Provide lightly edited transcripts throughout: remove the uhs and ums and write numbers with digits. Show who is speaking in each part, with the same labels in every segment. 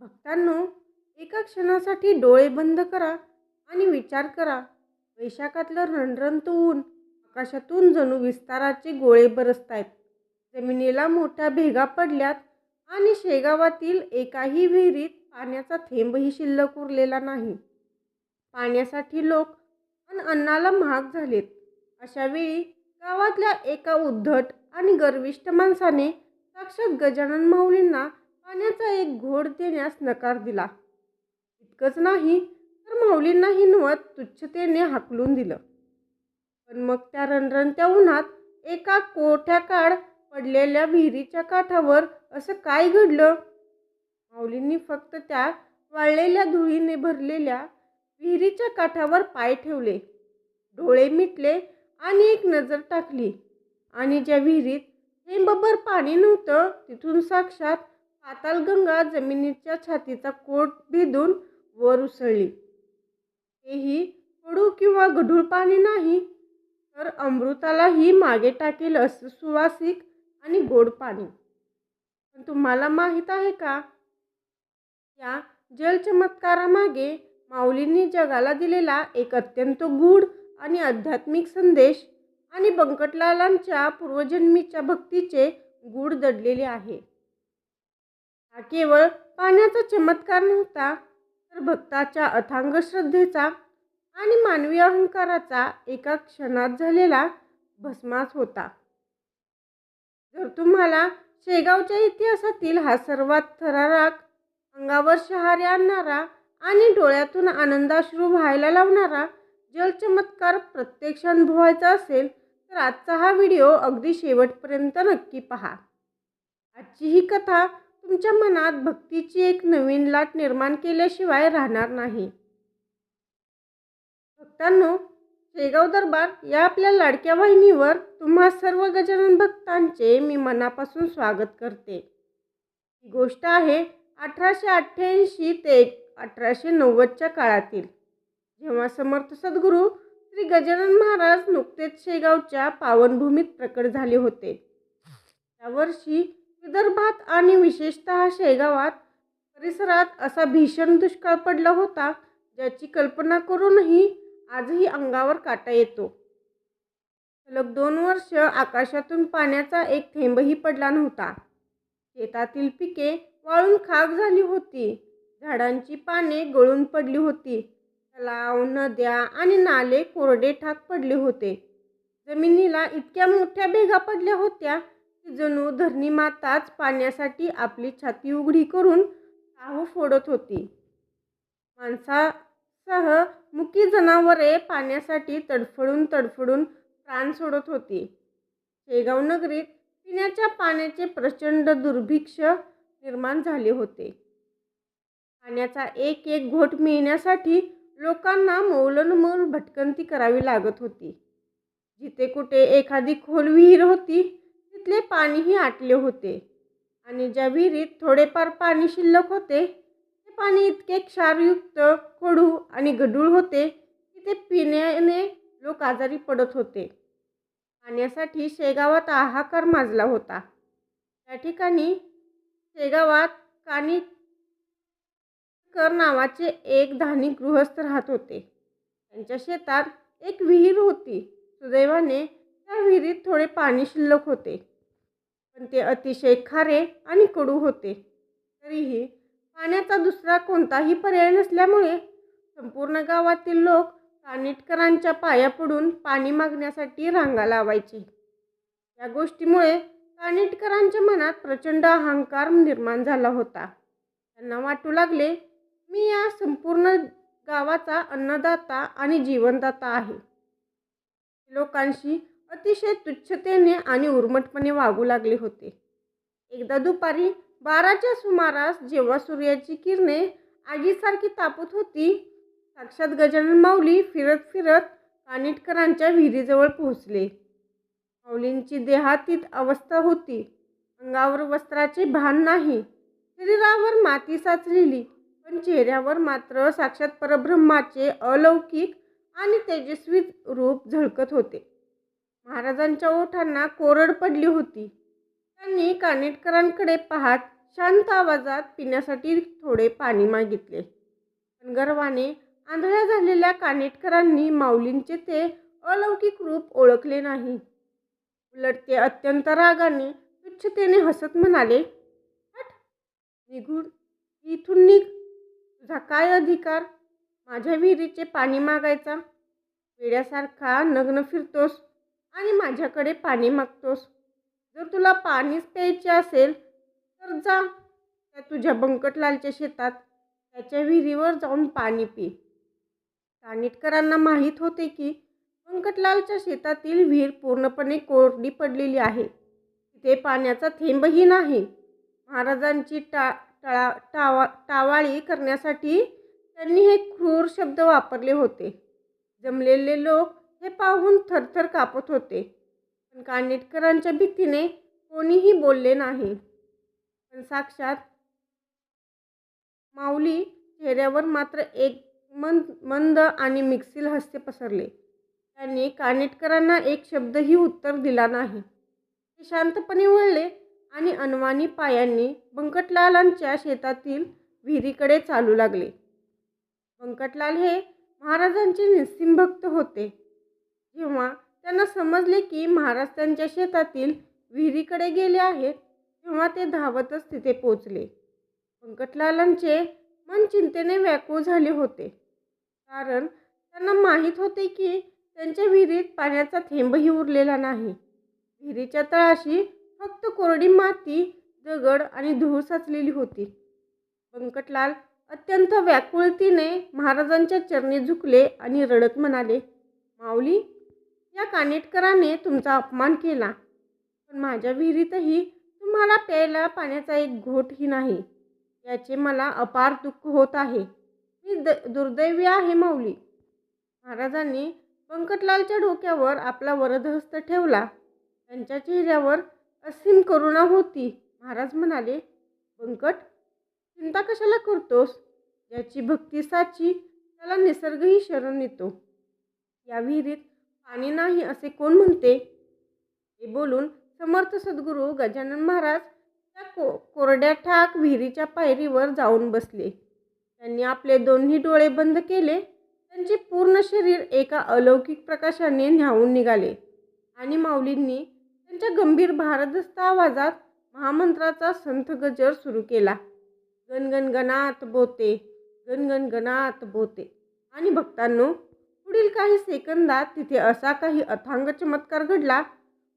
Speaker 1: भक्तांनो, एका क्षणासाठी डोळे बंद करा आणि विचार करा. वैशाखातलं रणरणत ऊन, आकाशातून जणू विस्ताराचे गोळे बरसतायत. जमिनीला मोठ्या भेगा पडल्यात आणि शेगावातील एकाही विहिरीत पाण्याचा थेंबही शिल्लक उरलेला नाही. पाण्यासाठी लोक आणि अन्नाला महाग झालेत. अशा वेळी गावातल्या एका उद्धट आणि गर्विष्ठ माणसाने साक्षात गजानन माऊलींना पाण्याचा एक घोट देण्यास नकार दिला. इतकंच नाही तर माऊलींनाही नवत तुच्छतेने हाकलून दिलं. पण मग त्या रणरणत्या उन्हात एका कोठ्याकाड पडलेल्या विहिरीच्या काठावर असं काय घडलं? माऊलींनी फक्त त्या वाळलेल्या धुळीने भरलेल्या विहिरीच्या काठावर पाय ठेवले, डोळे मिटले आणि एक नजर टाकली, आणि ज्या विहिरीत थेंबभर पाणी नव्हतं तिथून साक्षात पाताळगंगा जमिनीच्या छातीचा कोट भेदून वर उसळली. तेही कडू किंवा गढूळ पाणी नाही, तर अमृतालाही मागे टाकेल असं सुवासिक आणि गोड पाणी. पण तुम्हाला माहीत आहे का, या जलचमत्कारामागे माऊलींनी जगाला दिलेला एक अत्यंत गूढ आणि आध्यात्मिक संदेश आणि बंकटलालांच्या पूर्वजन्मीच्या भक्तीचे गूढ दडलेले आहे. हा केवळ पाण्याचा चमत्कार नव्हता, तर भक्ताच्या अथांग श्रद्धेचा आणि मानवी अहंकाराचा एका क्षणात झालेला भस्मास होता. जर तुम्हाला शेगावच्या इतिहासातील हा सर्वात थरारक, अंगावर शहारे आणणारा आणि डोळ्यातून आनंदाश्रू व्हायला लावणारा जलचमत्कार प्रत्यक्ष अनुभवायचा असेल तर आजचा हा व्हिडिओ अगदी शेवटपर्यंत नक्की पहा. आजची ही कथा तुमच्या मनात भक्तीची एक नवीन लाट निर्माण केल्याशिवाय राहणार नाही. भक्तांनो, शेगाव दरबार या आपल्या लाडक्या वाहिनीवर तुम्हा सर्व गजानन भक्तांचे मी मनापासून स्वागत करते. ही गोष्ट आहे 1888 ते 1890च्या काळातील, जेव्हा समर्थ सद्गुरू श्री गजानन महाराज नुकतेच शेगावच्या पावनभूमीत प्रकट झाले होते. त्या वर्षी विदर्भात आणि विशेषतः शेगावात परिसरात असा भीषण दुष्काळ पडला होता, ज्याची कल्पना करूनही आजही अंगावर काटा येतो. सलग 2 वर्ष आकाशातून पाण्याचा एक थेंबही पडला नव्हता. शेतातील पिके वाळून खाक झाली होती, झाडांची पाने गळून पडली होती, तलाव, नद्या आणि नाले कोरडे ठाक पडले होते. जमिनीला इतक्या मोठ्या भेगा पडल्या होत्या की जणू धरणीमाताच पाण्यासाठी आपली छाती उघडी करून चाहू फोडत होती. माणसासह मुकी जनावरे पाण्यासाठी तडफडून तडफडून प्राण सोडत होती. शेगाव नगरीत पिण्याच्या पाण्याचे प्रचंड दुर्भिक्ष्य निर्माण झाले होते. पाण्याचा एक एक घोट मिळण्यासाठी लोकांना मौलनमौल भटकंती करावी लागत होती. जिथे कुठे एखादी खोल विहीर होती तिथले पाणीही आटले होते, आणि ज्या विहिरीत थोडेफार पाणी शिल्लक होते ते पाणी इतके क्षारयुक्त, कडू आणि गढूळ होते की ते पिण्याने लोक आजारी पडत होते. पाण्यासाठी शेगावात हाहाकार माजला होता. त्या ठिकाणी शेगावात कानिटकर नावाचे एक धनिक गृहस्थ राहत होते. त्यांच्या शेतात एक विहीर होती. सुदैवाने त्या विहिरीत थोडे पाणी शिल्लक होते, पण ते अतिशय खारे आणि कडू होते. तरीही पाण्याचा दुसरा कोणताही पर्याय नसल्यामुळे संपूर्ण गावातील लोक कानिटकरांच्या पाया पडून पाणी मागण्यासाठी रांगा लावायचे. या गोष्टीमुळे कानिटकरांच्या मनात प्रचंड अहंकार निर्माण झाला होता. त्यांना वाटू लागले, मी या संपूर्ण गावाचा अन्नदाता आणि जीवनदाता आहे. लोकांशी अतिशय तुच्छतेने आणि उर्मटपणे वागू लागले होते. एकदा दुपारी 12च्या सुमारास जेव्हा सूर्याची किरणे आगीसारखी तापत होती, साक्षात गजानन माऊली फिरत फिरत कानिटकरांच्या विहिरीजवळ पोहोचले. माऊलींची देहातीत अवस्था होती. अंगावर वस्त्राचे भान नाही, शरीरावर माती साचलेली, पण चेहऱ्यावर मात्र साक्षात परब्रह्माचे अलौकिक आणि तेजस्वी रूप झळकत होते. महाराजांच्या ओठांना कोरड पडली होती. त्यांनी कानिटकरांकडे पाहत शांत आवाजात पिण्यासाठी थोडे पाणी मागितले. पण गर्वाने आंधळ्या झालेल्या कानेटकरांनी माऊलींचे ते अलौकिक रूप ओळखले नाही. उलट ते अत्यंत रागाने तुच्छतेने हसत म्हणाले, "हट, निघून इथून निघ. तुझा काय अधिकार माझ्या विहिरीचे पाणी मागायचा? वेड्यासारखा नग्न फिरतोस आणि माझ्याकडे पाणी मागतोस. जर तुला पाणीच प्यायचे असेल तर जा त्या तुझ्या बंकटलालच्या शेतात त्याच्या विहिरीवर जाऊन पाणी पी." कानिटकरांना माहीत होते की बंकटलालच्या शेतातील विहीर पूर्णपणे कोरडी पडलेली आहे. तिथे पाण्याचा थेंबही नाही. महाराजांची टावाळी करण्यासाठी त्यांनी हे क्रूर शब्द वापरले होते. जमलेले लोक हे पाहून थरथर कापत होते. पण कानिटकरांच्या भीतीने कोणीही बोलले नाही. पण साक्षात माऊली चेहऱ्यावर मात्र एक मंद आणि मिक्सिल हास्य पसरले. त्यांनी कानिटकरांना एक शब्दही उत्तर दिला नाही. ते शांतपणे वळले आणि अनवाणी पायांनी बंकटलालांच्या शेतातील विहिरीकडे चालू लागले. बंकटलाल हे महाराजांचे निस्सीम भक्त होते. जेव्हा त्यांना समजले की महाराज त्यांच्या शेतातील विहिरीकडे गेले आहेत तेव्हा ते धावतच तिथे पोचले. बंकटलालांचे मन चिंतेने व्याकुळ झाले होते. कारण त्यांना माहीत होते की त्यांच्या विहिरीत पाण्याचा थेंबही उरलेला नाही. विहिरीच्या तळाशी फक्त कोरडी माती, दगड आणि धूळ साचलेली होती. बंकटलाल अत्यंत व्याकुळतेने महाराजांच्या चरणी झुकले आणि रडत म्हणाले, "माऊली, या कानिटकराने तुमचा अपमान केला. पण माझ्या विहिरीतही तुम्हाला प्यायला पाण्याचा एक घोटही नाही. याचे मला अपार दुःख होत आहे. मी दुर्दैवी आहे माऊली." महाराजांनी बंकटलालच्या डोक्यावर आपला वरदहस्त ठेवला. त्यांच्या चेहऱ्यावर असीम करुणा होती. महाराज म्हणाले, "बंकट, चिंता कशाला करतोस? ज्याची भक्ती साची त्याला निसर्गही शरण येतो. या विहिरीत पाणी नाही असे कोण म्हणते?" हे बोलून समर्थ सद्गुरू गजानन महाराज त्या कोरड्या ठाक विहिरीच्या पायरीवर जाऊन बसले. त्यांनी आपले दोन्ही डोळे बंद केले. त्यांचे पूर्ण शरीर एका अलौकिक प्रकाशाने न्हावून निघाले आणि माऊलींनी त्यांच्या गंभीर भारदस्त आवाजात महामंत्राचा संथ गजर सुरू केला. गणगणगणात बोते, गणगणगणात बोते. आणि भक्तांनो, पुढील काही सेकंदात तिथे असा काही अथांग चमत्कार घडला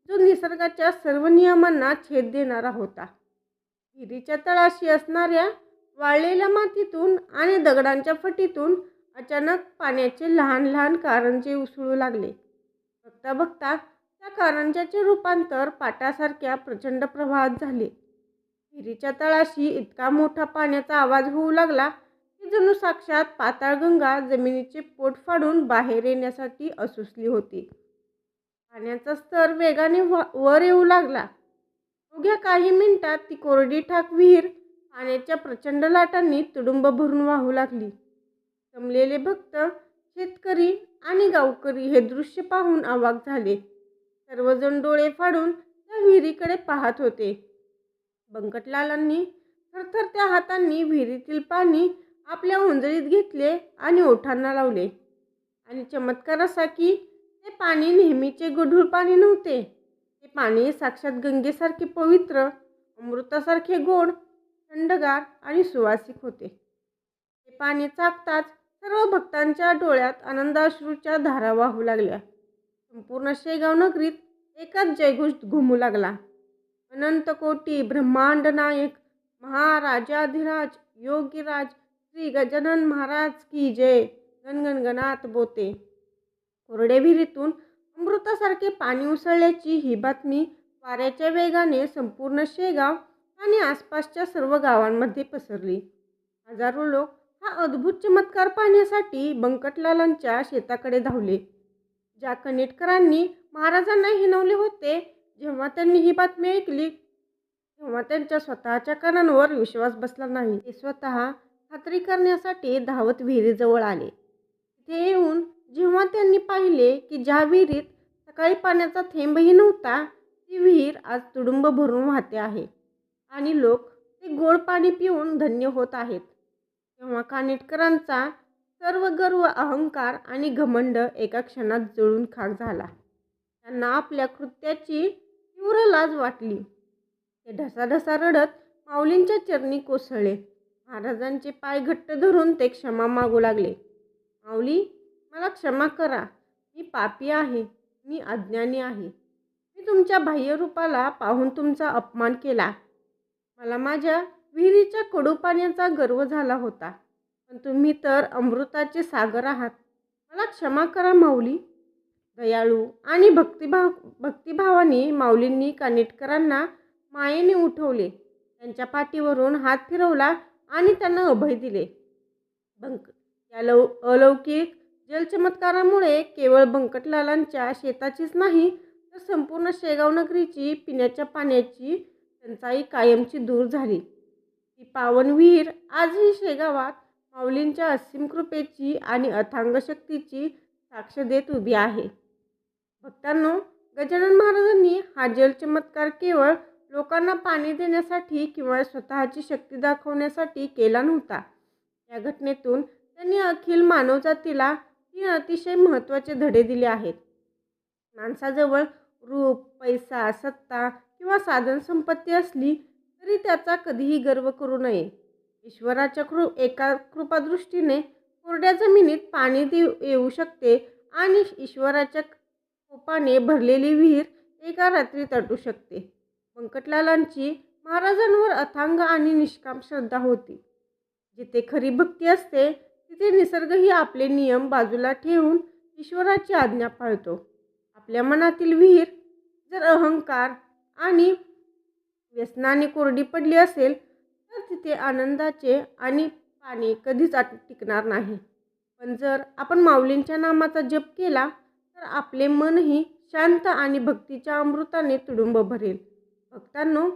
Speaker 1: जो निसर्गाच्या सर्व नियमांना छेद देणारा होता. विहिरीच्या तळाशी असणाऱ्या वाळलेल्या मातीतून आणि दगडांच्या फटीतून अचानक पाण्याचे लहान लहान कारंजे उसळू लागले. बघता बघता त्या कारंज्याचे रूपांतर पाटासारख्या प्रचंड प्रवाहात झाले. विहिरीच्या तळाशी इतका मोठा पाण्याचा आवाज होऊ लागला की जणू साक्षात पाताळगंगा जमिनीचे पोट फाडून बाहेर येण्यासाठी असुसली होती. पाण्याचा स्तर वेगाने वर येऊ लागला. अवघ्या काही मिनिटात ती कोरडी ठाक विहीर पाण्याच्या प्रचंड लाटांनी तुडुंब भरून वाहू लागली. जमलेले भक्त, शेतकरी आणि गावकरी हे दृश्य पाहून अवाक झाले. सर्वजण डोळे फाडून त्या विहिरीकडे पाहत होते. बंकटलालांनी थरथरत्या हातांनी विहिरीतील पाणी आपल्या ओंजळीत घेतले आणि ओठांना लावले. आणि चमत्कार असा की ते पाणी नेहमीचे गढूळ पाणी नव्हते. ते पाणी साक्षात गंगेसारखे पवित्र, अमृतासारखे गोड, थंडगार आणि सुवासिक होते. ते पाणी चाकताच सर्व भक्तांच्या डोळ्यात आनंदाश्रूच्या धारा वाहू लागल्या. संपूर्ण शेगाव नगरीत एकाच जयघोष घुमू लागला. अनंत कोटी ब्रह्मांड नायक महाराजाधिराज योगीराज श्री गजानन महाराज की जय. गणगणगणात बोते. कोरड्या विहिरीतून अमृतासारखे पाणी उसळल्याची ही बातमी वाऱ्याच्या वेगाने संपूर्ण शेगाव आणि आसपासच्या सर्व गावांमध्ये पसरली. हजारो लोक हा अद्भुत चमत्कार पाहण्यासाठी बंकटलालांच्या शेताकडे धावले. ज्या कानिटकरांनी महाराजांना हिणवले होते, जेव्हा त्यांनी ही बातमी ऐकली तेव्हा त्यांच्या स्वतःच्या कानांवर विश्वास बसला नाही. ते स्वतः खात्री करण्यासाठी धावत विहिरीजवळ आले. तिथे येऊन जेव्हा त्यांनी पाहिले की ज्या विहिरीत सकाळी पाण्याचा थेंबही नव्हता ती विहीर आज तुडुंब भरून वाहते आहे आणि लोक ते गोड पाणी पिऊन धन्य होत आहेत. तेव्हा कानिटकरांचा सर्व गर्व, अहंकार आणि घमंड एका क्षणात जळून खाक झाला. त्यांना आपल्या कृत्याची तीव्र लाज वाटली. ते ढसाढसा रडत माऊलींच्या चरणी कोसळले. महाराजांचे पाय घट्ट धरून ते क्षमा मागू लागले. माऊली, मला क्षमा करा. मी पापी आहे. मी अज्ञानी आहे. मी तुमच्या बाह्य रूपाला पाहून तुमचा अपमान केला. मला माझ्या विहिरीच्या कडू पाण्याचा गर्व झाला होता. पण तुम्ही तर अमृताचे सागर आहात. मला क्षमा करा माऊली. दयाळू आणि भक्तिभावाने माऊलींनी कानिटकरांना मायेने उठवले. त्यांच्या पाठीवरून हात फिरवला आणि त्यांना अभय दिले. या अलौकिक जलचमत्कारामुळे केवळ बंकटलालांच्या शेताचीच नाही तर संपूर्ण शेगाव नगरीची पिण्याच्या पाण्याची टंचाई कायमची दूर झाली. ती पावन विहीर आजही शेगावात माऊलींच्या असीम कृपेची आणि अथांग शक्तीची साक्ष देत उभी आहे. भक्तांनो, गजानन महाराजांनी हा जलचमत्कार केवळ लोकांना पाणी देण्यासाठी किंवा स्वतःची शक्ती दाखवण्यासाठी केला नव्हता. या घटनेतून त्यांनी अखिल मानवजातीला 3 अतिशय महत्त्वाचे धडे दिले आहेत. माणसाजवळ रूप, पैसा, सत्ता किंवा साधन संपत्ती असली तरी त्याचा कधीही गर्व करू नये. ईश्वराच्या एका कृपादृष्टीने कोरड्या जमिनीत पाणी येऊ शकते आणि ईश्वराच्या कोपाने भरलेली विहीर एका रात्रीत आटू शकते. बंकटलालांची महाराजांवर अथांग आणि निष्काम श्रद्धा होती. जिथे खरी भक्ती असते तिथे निसर्गही आपले नियम बाजूला ठेवून ईश्वराची आज्ञा पाळतो. आपल्या मनातील विहीर जर अहंकार आणि व्यसनाने कोरडी पडली असेल तर तिथे आनंदाचे आणि पाणी कधीच टिकणार नाही. पण जर आपण माऊलींच्या नामाचा जप केला तर आपले मनही शांत आणि भक्तीच्या अमृताने तुडुंब भरेल. भक्तांनो,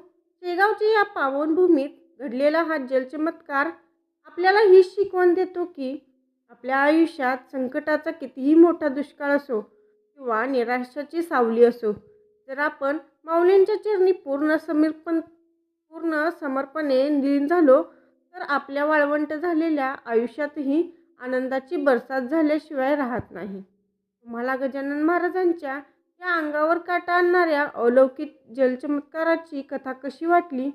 Speaker 1: शेगावच्या या पावनभूमीत घडलेला हा जलचमत्कार आपल्याला ही शिकवण देतो की आपल्या आयुष्यात संकटाचा कितीही मोठा दुष्काळ असो किंवा निराशाची सावली असो, जर आपण माऊलींच्या चरणी पूर्ण समर्पणे लीन झालो तर आपल्या वाळवंट झालेल्या आयुष्यातही आनंदाची बरसात झाल्याशिवाय राहत नाही. तुम्हाला गजानन महाराजांच्या या अंगावर काटा आणणाऱ्या अलौकिक जलचमत्काराची कथा कशी वाटली?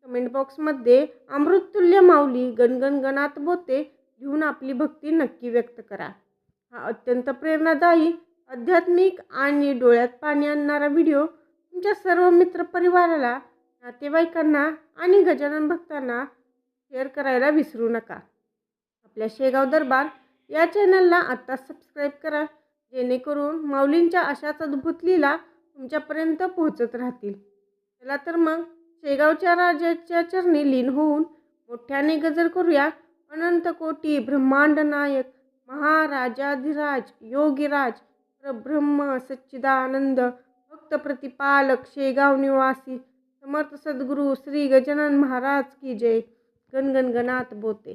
Speaker 1: कमेंट बॉक्समध्ये अमृततुल्य माऊली गणगण गणात बोते लिहून आपली भक्ती नक्की व्यक्त करा. हा अत्यंत प्रेरणादायी, आध्यात्मिक आणि डोळ्यात पाणी आणणारा व्हिडिओ तुमच्या सर्व मित्रपरिवाराला, नातेवाईकांना आणि गजानन भक्तांना शेअर करायला विसरू नका. आपल्या शेगाव दरबार या चॅनलला आत्ता सबस्क्राईब करा, जेणेकरून माऊलींच्या अशाच अद्भुत लीला तुमच्यापर्यंत पोहोचत राहतील. चला तर मग शेगावच्या राजाच्या चरणी लीन होऊन मोठ्याने गजर करूया. अनंत कोटी ब्रह्मांड नायक महाराजाधिराज योगीराज परब्रह्म सच्चिदानंद भक्त प्रतिपालक शेगाव निवासी समर्थ सद्गुरू श्री गजानन महाराज की जय. गणगण गणात बोते.